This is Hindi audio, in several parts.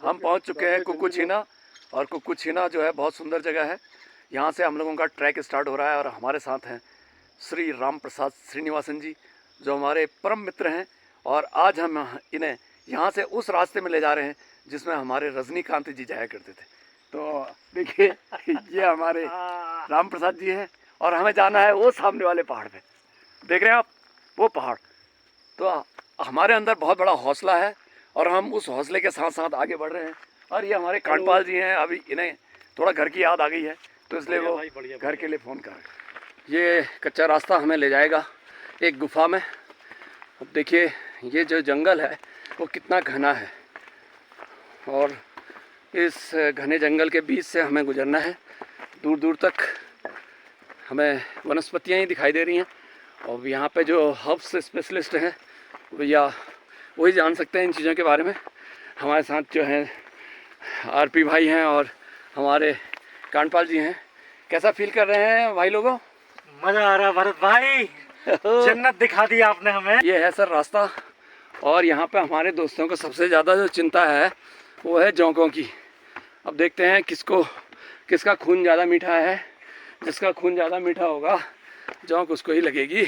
हम पहुंच चुके हैं कुकुछीना। और कुकुछीना जो है बहुत सुंदर जगह है। यहाँ से हम लोगों का ट्रैक स्टार्ट हो रहा है और हमारे साथ हैं श्री राम प्रसाद श्रीनिवासन जी, जो हमारे परम मित्र हैं। और आज हम इन्हें यहाँ से उस रास्ते में ले जा रहे हैं जिसमें हमारे रजनीकांत जी जाया करते थे। तो देखिए ये हमारे राम प्रसाद जी हैं और हमें जाना है वो सामने वाले पहाड़ पे। देख रहे हैं आप वो पहाड़। तो हमारे अंदर बहुत बड़ा हौसला है और हम उस हौसले के साथ साथ आगे बढ़ रहे हैं। और ये हमारे कांडपाल जी हैं, अभी इन्हें थोड़ा घर की याद आ गई है तो इसलिए वो घर के लिए फ़ोन कर रहे हैं। ये कच्चा रास्ता हमें ले जाएगा एक गुफा में। अब देखिए ये जो जंगल है वो कितना घना है और इस घने जंगल के बीच से हमें गुजरना है। दूर दूर तक हमें वनस्पतियाँ ही दिखाई दे रही हैं और यहाँ पे जो हर्ब्स स्पेशलिस्ट हैं भैया वही जान सकते हैं इन चीज़ों के बारे में। हमारे साथ जो हैं आरपी भाई हैं और हमारे कांडपाल जी हैं। कैसा फील कर रहे हैं भाई लोगों? मज़ा आ रहा है भरत भाई, जन्नत दिखा दी आपने हमें। ये है सर रास्ता। और यहाँ पे हमारे दोस्तों को सबसे ज़्यादा जो चिंता है वो है जोंकों की। अब देखते हैं किसका खून ज़्यादा मीठा है। जिसका खून ज़्यादा मीठा होगा जोंक उसको ही लगेगी।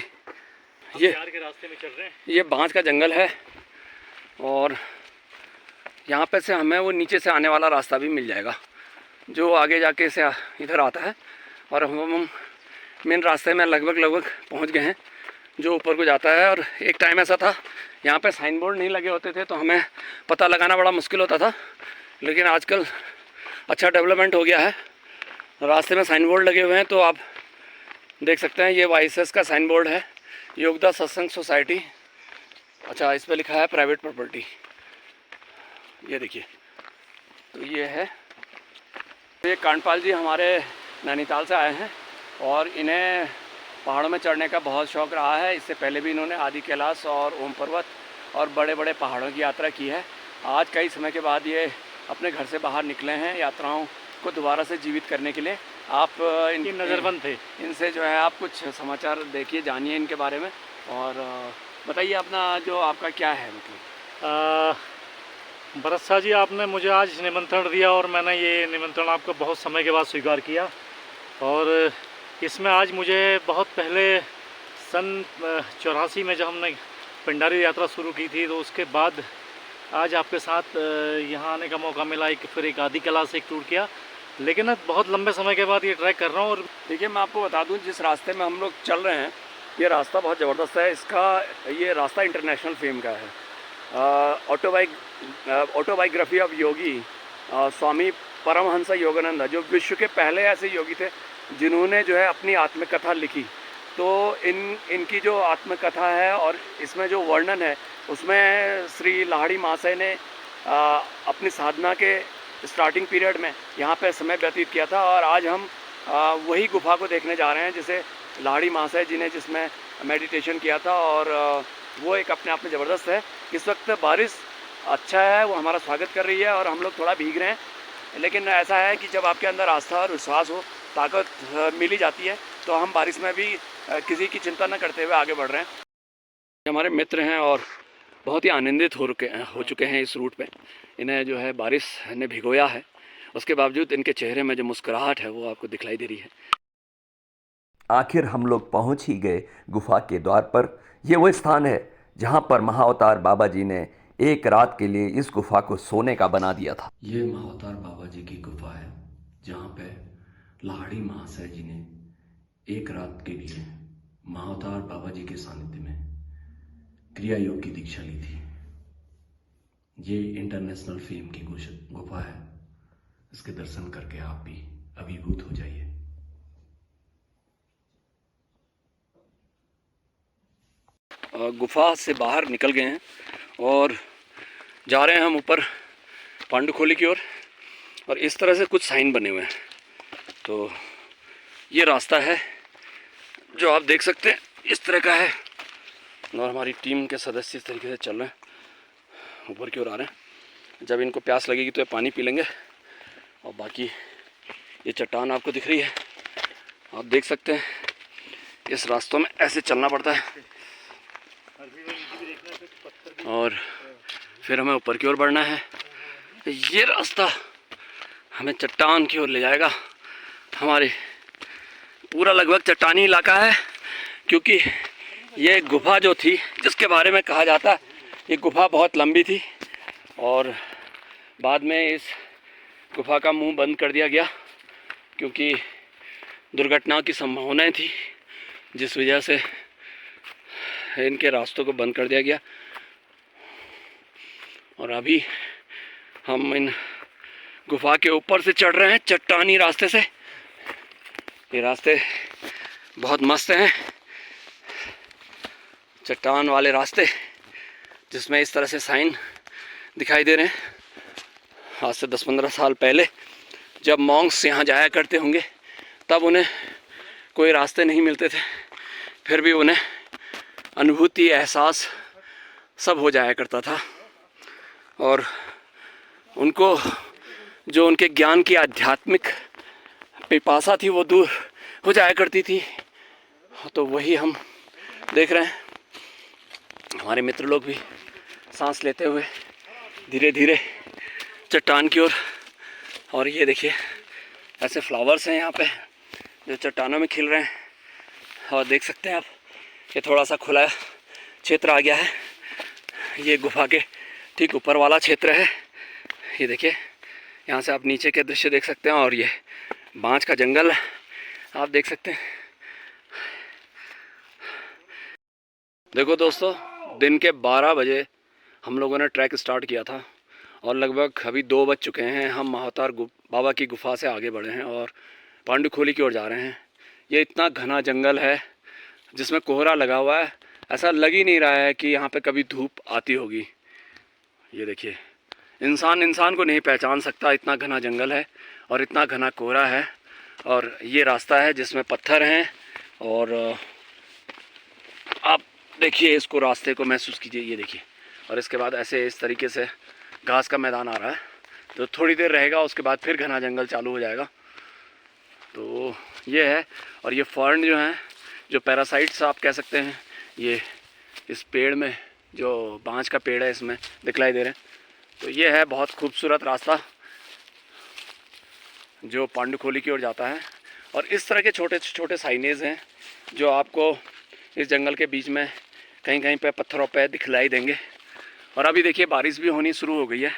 ये के रास्ते में चल रहे हैं। ये बांस का जंगल है और यहाँ पे से हमें वो नीचे से आने वाला रास्ता भी मिल जाएगा जो आगे जाके से इधर आता है। और हम मेन रास्ते में लगभग पहुँच गए हैं जो ऊपर को जाता है। और एक टाइम ऐसा था यहाँ पे साइन बोर्ड नहीं लगे होते थे तो हमें पता लगाना बड़ा मुश्किल होता था, लेकिन आजकल अच्छा डेवलपमेंट हो गया है। रास्ते में साइन बोर्ड लगे हुए हैं तो आप देख सकते हैं। ये वाइसेस का साइन बोर्ड है, योगदा सत्संग सोसाइटी। अच्छा, इस पर लिखा है प्राइवेट प्रॉपर्टी। ये देखिए, तो ये है। ये कांडपाल जी हमारे नैनीताल से आए हैं और इन्हें पहाड़ों में चढ़ने का बहुत शौक़ रहा है। इससे पहले भी इन्होंने आदि कैलाश और ओम पर्वत और बड़े बड़े पहाड़ों की यात्रा की है। आज कई समय के बाद ये अपने घर से बाहर निकले हैं यात्राओं को दोबारा से जीवित करने के लिए। आप इनकी नज़रबंद थे। इनसे जो है आप कुछ समाचार देखिए, जानिए इनके बारे में और बताइए अपना जो आपका क्या है मतलब। भरत साहब जी, आपने मुझे आज निमंत्रण दिया और मैंने ये निमंत्रण आपका बहुत समय के बाद स्वीकार किया। और इसमें आज मुझे बहुत पहले सन 84 में जब हमने पिंडारी यात्रा शुरू की थी तो उसके बाद आज आपके साथ यहाँ आने का मौका मिला। फिर एक आदि कैलाश से एक टूर किया, लेकिन बहुत लंबे समय के बाद ये ट्रैक कर रहा हूँ। और देखिए मैं आपको बता दूँ जिस रास्ते में हम लोग चल रहे हैं ये रास्ता बहुत ज़बरदस्त है। ये रास्ता इंटरनेशनल फेम का है। ऑटोबायोग्राफी ऑफ योगी स्वामी परमहंस योगानंद, जो विश्व के पहले ऐसे योगी थे जिन्होंने जो है अपनी आत्मकथा लिखी। तो इनकी जो आत्मकथा है और इसमें जो वर्णन है उसमें श्री लाहड़ी महाशय ने अपनी साधना के स्टार्टिंग पीरियड में यहाँ पे समय व्यतीत किया था। और आज हम वही गुफा को देखने जा रहे हैं जिसे लाहड़ी महाशय जी ने जिसमें मेडिटेशन किया था। और वो एक अपने आप में ज़बरदस्त है। इस वक्त बारिश अच्छा है, वो हमारा स्वागत कर रही है और हम लोग थोड़ा भीग रहे हैं। लेकिन ऐसा है कि जब आपके अंदर आस्था और विश्वास हो, ताकत मिली जाती है, तो हम बारिश में भी किसी की चिंता न करते हुए आगे बढ़ रहे हैं। हमारे मित्र हैं और बहुत ही आनंदित हो चुके हैं इस रूट पे। इन्हें जो है बारिश ने भिगोया है, उसके बावजूद इनके चेहरे में जो मुस्कुराहट है वो आपको दिखलाई दे रही है। आखिर हम लोग पहुंच ही गए गुफा के द्वार पर। ये वो स्थान है जहां पर महाअवतार बाबा जी ने एक रात के लिए इस गुफा को सोने का बना दिया था। ये महाअवतार बाबा जी की गुफा है जहाँ पे लाहड़ी महाशय जी ने एक रात के लिए महाअवतार बाबा जी के सानिध्य में क्रिया योग की दीक्षा ली थी। ये इंटरनेशनल फेम की गुफा है। इसके दर्शन करके आप भी अभिभूत हो जाइए। गुफा से बाहर निकल गए हैं और जा रहे हैं हम ऊपर पांडुखोली की ओर। और इस तरह से कुछ साइन बने हुए हैं। तो ये रास्ता है जो आप देख सकते हैं, इस तरह का है। और हमारी टीम के सदस्य इस तरीके से चल रहे हैं, ऊपर की ओर आ रहे हैं। जब इनको प्यास लगेगी तो ये पानी पी लेंगे। और बाकी ये चट्टान आपको दिख रही है, आप देख सकते हैं। इस रास्तों में ऐसे चलना पड़ता है और फिर हमें ऊपर की ओर बढ़ना है। ये रास्ता हमें चट्टान की ओर ले जाएगा। हमारे पूरा लगभग चट्टानी इलाका है, क्योंकि ये गुफा जो थी जिसके बारे में कहा जाता है, ये गुफा बहुत लंबी थी और बाद में इस गुफा का मुंह बंद कर दिया गया क्योंकि दुर्घटना की संभावनाएं थी, जिस वजह से इनके रास्तों को बंद कर दिया गया। और अभी हम इन गुफा के ऊपर से चढ़ रहे हैं चट्टानी रास्ते से। ये रास्ते बहुत मस्त हैं, चट्टान वाले रास्ते जिसमें इस तरह से साइन दिखाई दे रहे हैं। आज से 10-15 साल पहले जब मॉन्क्स यहाँ जाया करते होंगे तब उन्हें कोई रास्ते नहीं मिलते थे, फिर भी उन्हें अनुभूति, एहसास सब हो जाया करता था और उनको जो उनके ज्ञान की आध्यात्मिक पिपासा थी वो दूर हो जाया करती थी। तो वही हम देख रहे हैं। हमारे मित्र लोग भी सांस लेते हुए धीरे धीरे चट्टान की ओर। और ये देखिए ऐसे फ्लावर्स हैं यहाँ पे जो चट्टानों में खिल रहे हैं। और देख सकते हैं आप, ये थोड़ा सा खुला क्षेत्र आ गया है। ये गुफा के ठीक ऊपर वाला क्षेत्र है। ये देखिए यहाँ से आप नीचे के दृश्य देख सकते हैं और ये बांज का जंगल आप देख सकते हैं। देखो दोस्तों, दिन के 12 बजे हम लोगों ने ट्रैक स्टार्ट किया था और लगभग अभी 2 बज चुके हैं। हम महाअवतार बाबा की गुफा से आगे बढ़े हैं और पांडुखोली की ओर जा रहे हैं। ये इतना घना जंगल है जिसमें कोहरा लगा हुआ है, ऐसा लग ही नहीं रहा है कि यहाँ पे कभी धूप आती होगी। ये देखिए, इंसान को नहीं पहचान सकता, इतना घना जंगल है और इतना घना कोहरा है। और ये रास्ता है जिसमें पत्थर हैं और आप देखिए इसको, रास्ते को महसूस कीजिए। ये देखिए, और इसके बाद ऐसे इस तरीके से घास का मैदान आ रहा है। तो थोड़ी देर रहेगा, उसके बाद फिर घना जंगल चालू हो जाएगा। तो ये है। और ये फर्न जो हैं, जो पैरासाइट्स आप कह सकते हैं, ये इस पेड़ में, जो बांज का पेड़ है, इसमें दिखलाई दे रहे हैं। तो ये है बहुत खूबसूरत रास्ता जो पांडुखोली की ओर जाता है। और इस तरह के छोटे छोटे साइनेज हैं जो आपको इस जंगल के बीच में कहीं कहीं पे पत्थरों पे दिखलाई देंगे। और अभी देखिए बारिश भी होनी शुरू हो गई है।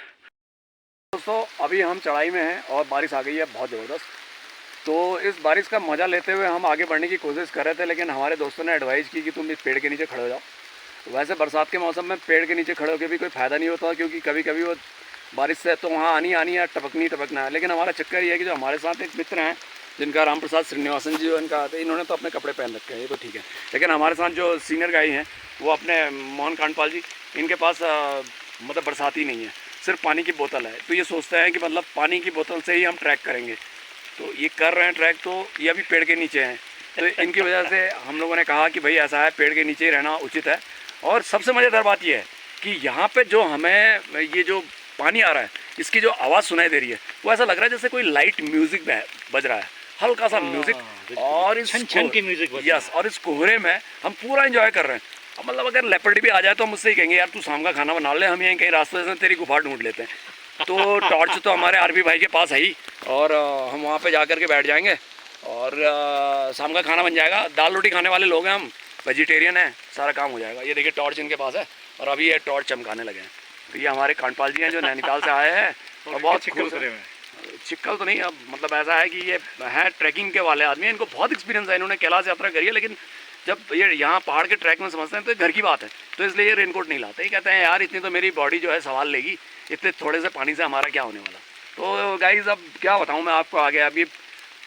दोस्तों, अभी हम चढ़ाई में हैं और बारिश आ गई है बहुत ज़बरदस्त। तो इस बारिश का मज़ा लेते हुए हम आगे बढ़ने की कोशिश कर रहे थे, लेकिन हमारे दोस्तों ने एडवाइस की कि तुम इस पेड़ के नीचे खड़े हो जाओ। वैसे बरसात के मौसम में पेड़ के नीचे खड़े होकर भी कोई फ़ायदा नहीं होता, क्योंकि कभी कभी वो बारिश से तो वहाँ आनी है, टपकना है। लेकिन हमारा चक्कर ये है कि जो हमारे साथ एक मित्र हैं जिनका राम प्रसाद श्रीनिवासन जी, इनका इन्होंने तो अपने कपड़े पहन रखे हैं, ये तो ठीक है। लेकिन हमारे साथ जो सीनियर गाइड हैं वो अपने मोहन कांडपाल जी, इनके पास मतलब बरसाती नहीं है, सिर्फ पानी की बोतल है। तो ये सोचते हैं कि मतलब पानी की बोतल से ही हम ट्रैक करेंगे। तो ये कर रहे हैं ट्रैक, तो ये अभी पेड़ के नीचे हैं। तो इनकी वजह से हम लोगों ने कहा कि भाई ऐसा है, पेड़ के नीचे ही रहना उचित है। और सबसे मज़ेदार बात ये है कि यहाँ पे जो हमें ये जो पानी आ रहा है, इसकी जो आवाज़ सुनाई दे रही है, वो ऐसा लग रहा है जैसे कोई लाइट म्यूज़िक बज रहा है, हल्का सा म्यूज़िक। और इस छन की म्यूज़िक, यस, और इस कोहरे में हम पूरा एंजॉय कर रहे हैं। अब मतलब अगर लेपर्ड भी आ जाए तो हम उससे ही कहेंगे, यार तू शाम का खाना बना ले, हम यहीं कहीं रास्ते से तेरी गुफा ढूंढ लेते हैं। तो टॉर्च तो हमारे आरपी भाई के पास है ही, और हम वहाँ पे जा कर के बैठ जाएंगे और शाम का खाना बन जाएगा। दाल रोटी खाने वाले लोग हैं हम, वेजिटेरियन हैं, सारा काम हो जाएगा। ये देखिए टॉर्च इनके पास है और अभी ये टॉर्च चमकाने लगे हैं। तो ये हमारे कांडपाल जी हैं जो नैनीताल से आए हैं और बहुत चिक्कल तो नहीं, अब मतलब ऐसा है कि ये है ट्रैकिंग के वाले आदमी हैं, इनको बहुत एक्सपीरियंस है, इन्होंने कैलाश यात्रा करी है। लेकिन जब ये यहाँ पहाड़ के ट्रैक में समझते हैं तो घर की बात है, तो इसलिए ये रेनकोट नहीं लाते। ये कहते हैं यार इतनी तो मेरी बॉडी जो है सवाल लेगी, इतने थोड़े से पानी से हमारा क्या होने वाला। तो गाइज अब क्या बताऊँ मैं आपको आगे, अभी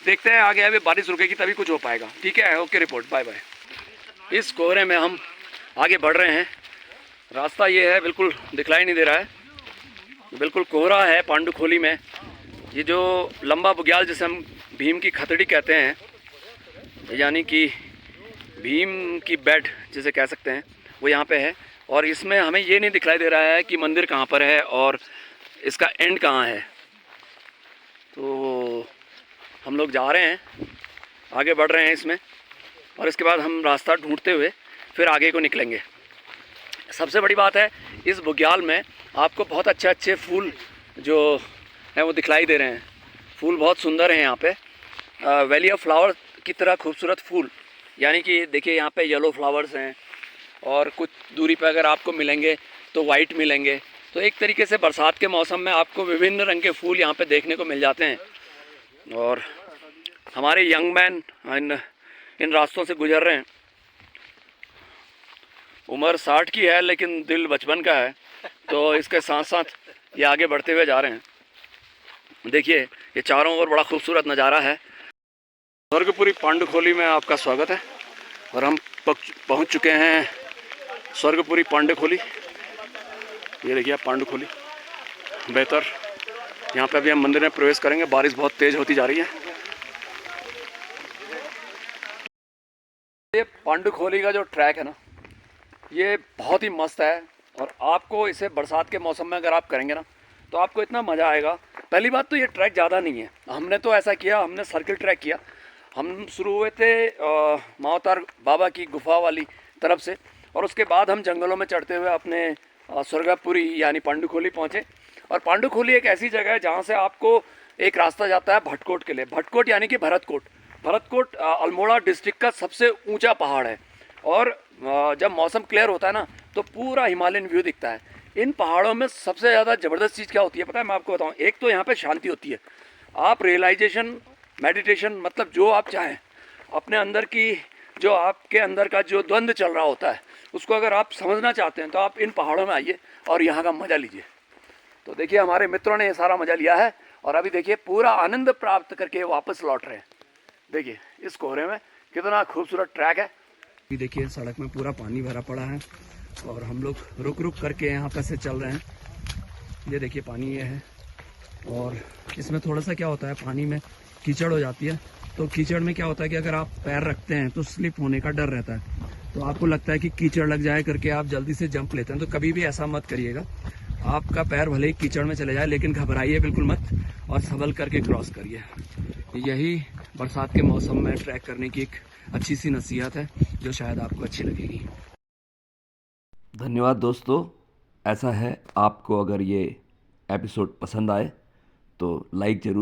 देखते हैं आगे, अभी बारिश रुकेगी तभी कुछ हो पाएगा। ठीक है, ओके, रिपोर्ट, बाय बाय। इस कोहरे में हम आगे बढ़ रहे हैं। रास्ता ये है, बिल्कुल दिखलाई नहीं दे रहा है, बिल्कुल कोहरा है पांडुखोली में। ये जो लंबा बुग्याल जिसे हम भीम की खतड़ी कहते हैं, यानी कि भीम की बेड जिसे कह सकते हैं, वो यहाँ पे है। और इसमें हमें ये नहीं दिखलाई दे रहा है कि मंदिर कहाँ पर है और इसका एंड कहाँ है। तो हम लोग जा रहे हैं, आगे बढ़ रहे हैं इसमें, और इसके बाद हम रास्ता ढूंढते हुए फिर आगे को निकलेंगे। सबसे बड़ी बात है, इस बुग्याल में आपको बहुत अच्छे अच्छे फूल जो हैं वो दिखलाई दे रहे हैं। फूल बहुत सुंदर हैं यहाँ पे, वैली ऑफ फ्लावर की तरह खूबसूरत फूल। यानी कि देखिए यहाँ पे येलो फ्लावर्स हैं और कुछ दूरी पे अगर आपको मिलेंगे तो वाइट मिलेंगे। तो एक तरीके से बरसात के मौसम में आपको विभिन्न रंग के फूल यहाँ पे देखने को मिल जाते हैं। और हमारे यंग मैन इन रास्तों से गुजर रहे हैं। उम्र 60 की है लेकिन दिल बचपन का है, तो इसके साथ साथ ये आगे बढ़ते हुए जा रहे हैं। देखिए ये चारों ओर बड़ा खूबसूरत नज़ारा है। स्वर्गपुरी पांडुखोली में आपका स्वागत है और हम पहुंच चुके हैं स्वर्गपुरी पांडुखोली। ये देखिए आप पांडुखोली बेहतर। यहाँ पे अभी हम मंदिर में प्रवेश करेंगे। बारिश बहुत तेज़ होती जा रही है। ये पांडुखोली का जो ट्रैक है ना, ये बहुत ही मस्त है और आपको इसे बरसात के मौसम में अगर आप करेंगे ना तो आपको इतना मज़ा आएगा। पहली बात तो ये ट्रैक ज़्यादा नहीं है। हमने तो ऐसा किया, हमने सर्किल ट्रैक किया। हम शुरू हुए थे महाअवतार बाबा की गुफा वाली तरफ से और उसके बाद हम जंगलों में चढ़ते हुए अपने स्वर्गपुरी यानी पांडुखोली पहुँचे। और पांडुखोली एक ऐसी जगह है जहाँ से आपको एक रास्ता जाता है भटकोट के लिए। भटकोट यानी कि भरतकोट। भरतकोट अल्मोड़ा डिस्ट्रिक्ट का सबसे ऊंचा पहाड़ है और जब मौसम क्लियर होता है ना तो पूरा हिमालयन व्यू दिखता है। इन पहाड़ों में सबसे ज़्यादा ज़बरदस्त चीज़ क्या होती है पता है? मैं आपको बताऊँ। एक तो यहाँ पे शांति होती है। आप रियलाइजेशन, मेडिटेशन, मतलब जो आप चाहें अपने अंदर की, जो आपके अंदर का जो द्वंद्व चल रहा होता है उसको अगर आप समझना चाहते हैं तो आप इन पहाड़ों में आइए और यहाँ का मज़ा लीजिए। तो देखिए हमारे मित्रों ने ये सारा मज़ा लिया है और अभी देखिए पूरा आनंद प्राप्त करके वापस लौट रहे हैं। देखिए इस कोहरे में कितना खूबसूरत ट्रैक है। अभी देखिए सड़क में पूरा पानी भरा पड़ा है और हम लोग रुक रुक करके यहाँ पर से चल रहे हैं। ये देखिए पानी ये है और इसमें थोड़ा सा क्या होता है, पानी में कीचड़ हो जाती है। तो कीचड़ में क्या होता है कि अगर आप पैर रखते हैं तो स्लिप होने का डर रहता है। तो आपको लगता है कि कीचड़ लग जाए करके आप जल्दी से जंप लेते हैं। तो कभी भी ऐसा मत करिएगा। आपका पैर भले ही कीचड़ में चले जाए लेकिन घबराइए बिल्कुल मत और संभल करके क्रॉस करिए। यही बरसात के मौसम में ट्रैक करने की एक अच्छी सी नसीहत है जो शायद आपको अच्छी लगेगी। धन्यवाद दोस्तों। ऐसा है, आपको अगर ये एपिसोड पसंद आए तो लाइक ज़रूर